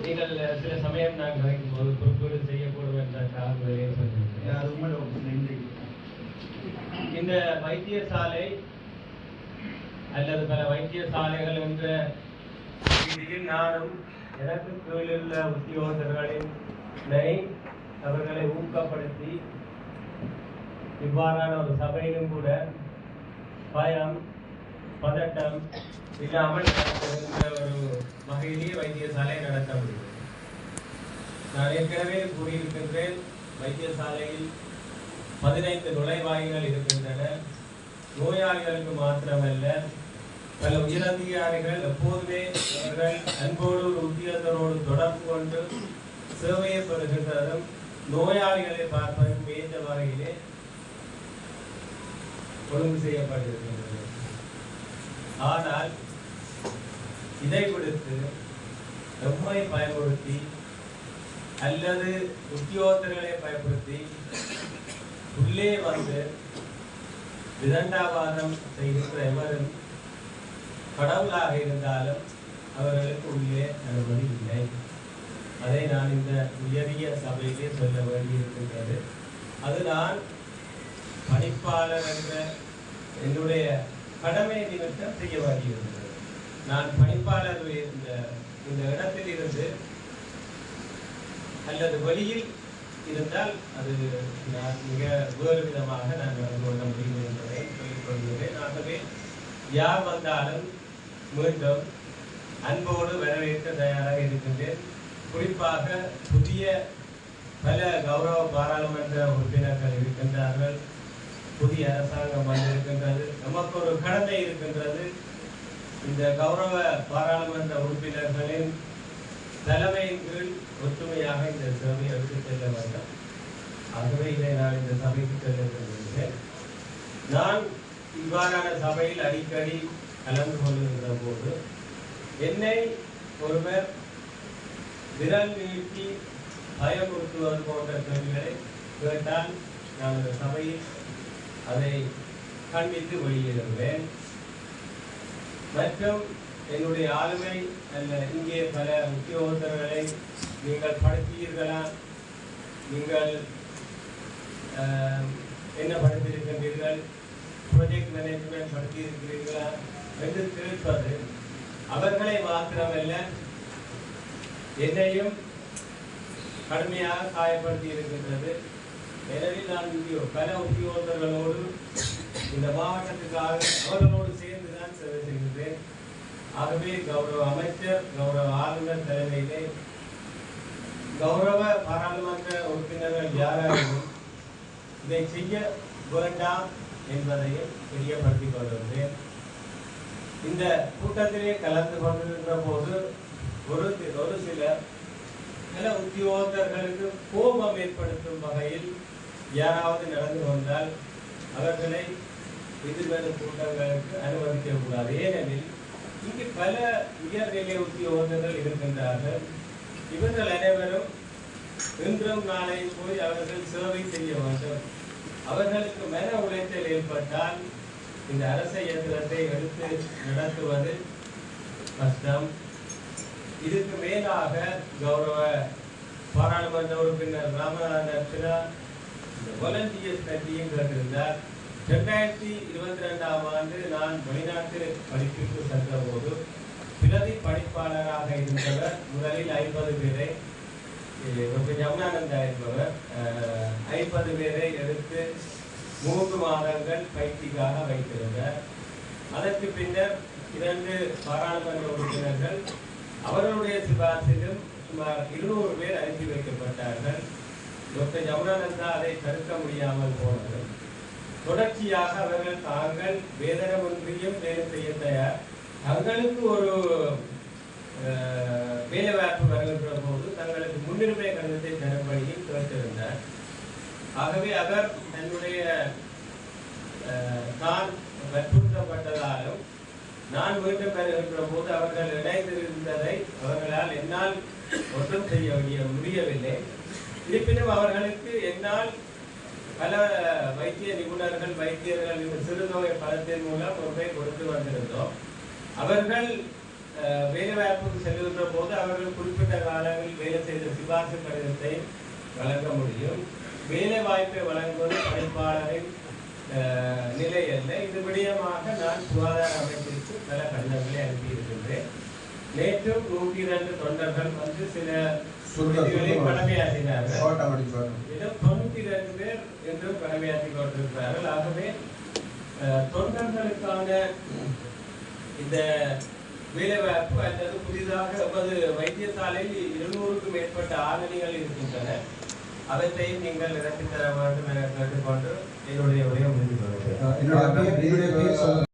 நீங்கள் சில சமயம் நான் கதைக்கும் போது குறிப்பீடு செய்யக்கூடும் என்ற காரணங்களே சொல்லியிருக்கேன். இந்த வைத்தியசாலை அல்லது பல வைத்தியசாலைகள் என்ற ரீதியில் நானும் எனக்கு கீழுள்ள உத்தியோகத்தர்களினை அவர்களை ஊக்கப்படுத்தி இவ்வாறான ஒரு சபையிலும் கூட பயம் பதட்டம் இல்லாமல் நடத்துகின்ற ஒரு வகையிலேயே வைத்தியசாலை நடத்த முடியும். நான் ஏற்கனவே கூறியிருக்கின்றேன், வைத்தியசாலையில் 15 நுழைவாயில்கள் இருக்கின்றன. நோயாளிகளுக்கு மாத்திரமல்ல, பல உயரதிகாரிகள் எப்போதுமே அவர்கள் அன்போடு உத்தியோகத்தரோடு தொடர்பு கொண்டு சேவையை பெறுகின்றதும் நோயாளிகளை பார்ப்பதற்கு ஏற்ற வகையிலே ஒழுங்கு செய்யப்பட்டிருக்கின்றது. ஆனால் இதை விடுத்து எம்மை பயன்படுத்தி அல்லது உத்தியோகத்தர்களை பயன்படுத்தி உள்ளே வந்து விதண்டாவாதம் செய்கின்ற எவரும் கடவுளாக இருந்தாலும் அவர்களுக்கு உள்ளே அனுமதி இல்லை. அதை நான் இந்த உயரிய சபையிலே சொல்ல வேண்டியிருக்கின்றது. அது நான் பணிப்பாளர் என்ற என்னுடைய கடமை நிமித்தம் செய்ய வேண்டியிருக்கிறது. நான் பணிப்பாளர் இந்த இடத்தில் இருந்து அல்லது வெளியில் இருந்தால் அது நான் மிக வேறு விதமாக நான் நடந்து கொள்ள முடியும் என்பதை சொல்லிக் கொள்கிறேன். ஆகவே யார் வந்தாலும் மீண்டும் அன்போடு வரவேற்க தயாராக இருக்கின்றேன். குறிப்பாக புதிய பல கௌரவ பாராளுமன்ற உறுப்பினர்கள் இருக்கின்றார்கள். புதிய அரசாங்கம் வந்திருக்கின்றது. நமக்கு ஒரு கடமை இருக்கின்றது. இந்த கௌரவ பாராளுமன்ற உறுப்பினர்களின் தலைமையின் கீழ் ஒற்றுமையாக இந்த சபையை எடுத்து செல்ல வேண்டும். ஆகவே இதை நான் இந்த சபைக்கு செல்ல விரும்புகிறேன். நான் இவ்வாறான சபையில் அடிக்கடி கலந்து கொள்கின்ற போது என்னை ஒருவர் விரல் நீட்டி பயமுறுத்துவது போன்ற கேள்விகளை கேட்டால் நான் இந்த சபையில் அதை கண்டித்து வெளியிடுவேன். மற்றும் என்னுடைய ஆளுமை அல்ல, இங்கே பல உத்தியோகத்தர்களை நீங்கள் படித்தீர்களா, நீங்கள் என்ன படித்திருக்கின்றீர்கள், ப்ராஜெக்ட் மேனேஜ்மெண்ட் படித்திருக்கிறீர்களா என்று கேட்பது அவர்களை மாத்திரமல்ல என்னையும் கடுமையாக காயப்படுத்தி இருக்கின்றது. எனவே நான் பல உத்தியோகத்தர்களோடு இந்த மாவட்டத்துக்காக அவர்களோடு சேர்ந்துதான் சேவை செய்கின்றேன். ஆகவே கௌரவ அமைச்சர், கௌரவ ஆளுநர் தலைமையிலே கௌரவ பாராளுமன்ற உறுப்பினர்கள் யாராலும் இதை செய்ய வேண்டாம் என்பதையும் தெரியப்படுத்திக் கொள்கின்றேன். இந்த கூட்டத்திலே கலந்து கொண்டிருக்கின்ற போது ஒரு சிலர் சில உத்தியோகத்தர்களுக்கு கோபம் ஏற்படுத்தும் வகையில் யாராவது நடந்து கொண்டால் அவர்களை எதிர்வரும் கூட்டங்களுக்கு அனுமதிக்க கூடாது. ஏனெனில் இங்கு பல உயர்நிலை உத்தியோகத்தர்கள் இருக்கின்றார்கள். இவர்கள் அனைவரும் இன்றும் நாளையும் போய் அவர்கள் சேவை செய்ய வேண்டும். அவர்களுக்கு மன உளைச்சல் ஏற்பட்டால் இந்த அரச இயந்திரத்தை எடுத்து நடத்துவது கஷ்டம். இதுக்கு மேலாக கௌரவ பாராளுமன்ற உறுப்பினர் ராமநாதன் வாலண்டியர்ஸ் பற்றியும் கேட்டிருந்தார். 2022ஆம் ஆண்டு நான் வெளிநாட்டு படிப்புக்கு சென்ற போது பிரதி படிப்பாளராக இருந்தவர் முதலில் 50 பேரை, டாக்டர் ஜமுனானந்தா என்பவர் 50 பேரை எடுத்து 3 மாதங்கள் பயிற்சிக்காக வைத்திருந்தார். அதற்கு பின்னர் 2 பாராளுமன்ற உறுப்பினர்கள் அவர்களுடைய சிபாரிசிலும் சுமார் 200 பேர் அனுப்பி வைக்கப்பட்டார்கள். டாக்டர் ஜமுனானந்தா அதை தடுக்க முடியாமல் போனது. தொடர்ச்சியாக அவர்கள் தாங்கள் வேதனமொன்றியும் வேலை செய்ய தயார், தங்களுக்கு ஒரு வேலைவாய்ப்பு வருகின்ற போது தங்களுக்கு முன்னுரிமை கடிதத்தை தரும்படியும் கேட்டிருந்தார். ஆகவே அவர் தன்னுடைய தான் வற்புறுத்தப்பட்டதாலும் நான் மீண்டும் வருகின்ற போது அவர்கள் இணைந்திருந்ததை அவர்களால் என்னால் ஒன்றும் செய்ய முடியவில்லை. இருப்பினும் அவர்களுக்கு என்னால் பல வைத்திய நிபுணர்கள் வைத்தியர்கள் இந்த சிறுநோய் பலத்தின் மூலம் ஒன்றை கொடுத்து வந்திருந்தோம். அவர்கள் வேலைவாய்ப்புக்கு செல்கின்ற போது அவர்கள் குறிப்பிட்ட காலங்கள் சிபார்சு கடிதத்தை வழங்க முடியும். வேலை வாய்ப்பை வழங்குவது பணிப்பாளரின் நிலை அல்ல. இது விடயமாக நான் சுகாதார அமைப்பிற்கு பல கடிதங்களை அனுப்பியிருக்கின்றேன். நேற்றும் 102 தொண்டர்கள் வந்து சில கடமையாற்றினார்கள். 92 பேர் என்றும் கடமையாற்றி கொண்டிருக்கிறார்கள். ஆகவே தொண்டர்களுக்கான இந்த வேலைவாய்ப்பு அல்லது புதிதாக எமது வைத்தியசாலையில் 200க்கும் மேற்பட்ட ஆவணங்கள் இருக்கின்றன. அவற்றையும் நீங்கள் நிரப்பித் தர வேண்டும் என கேட்டுக்கொண்டு என்னுடைய உரையை முடிந்து கொள்கிறேன்.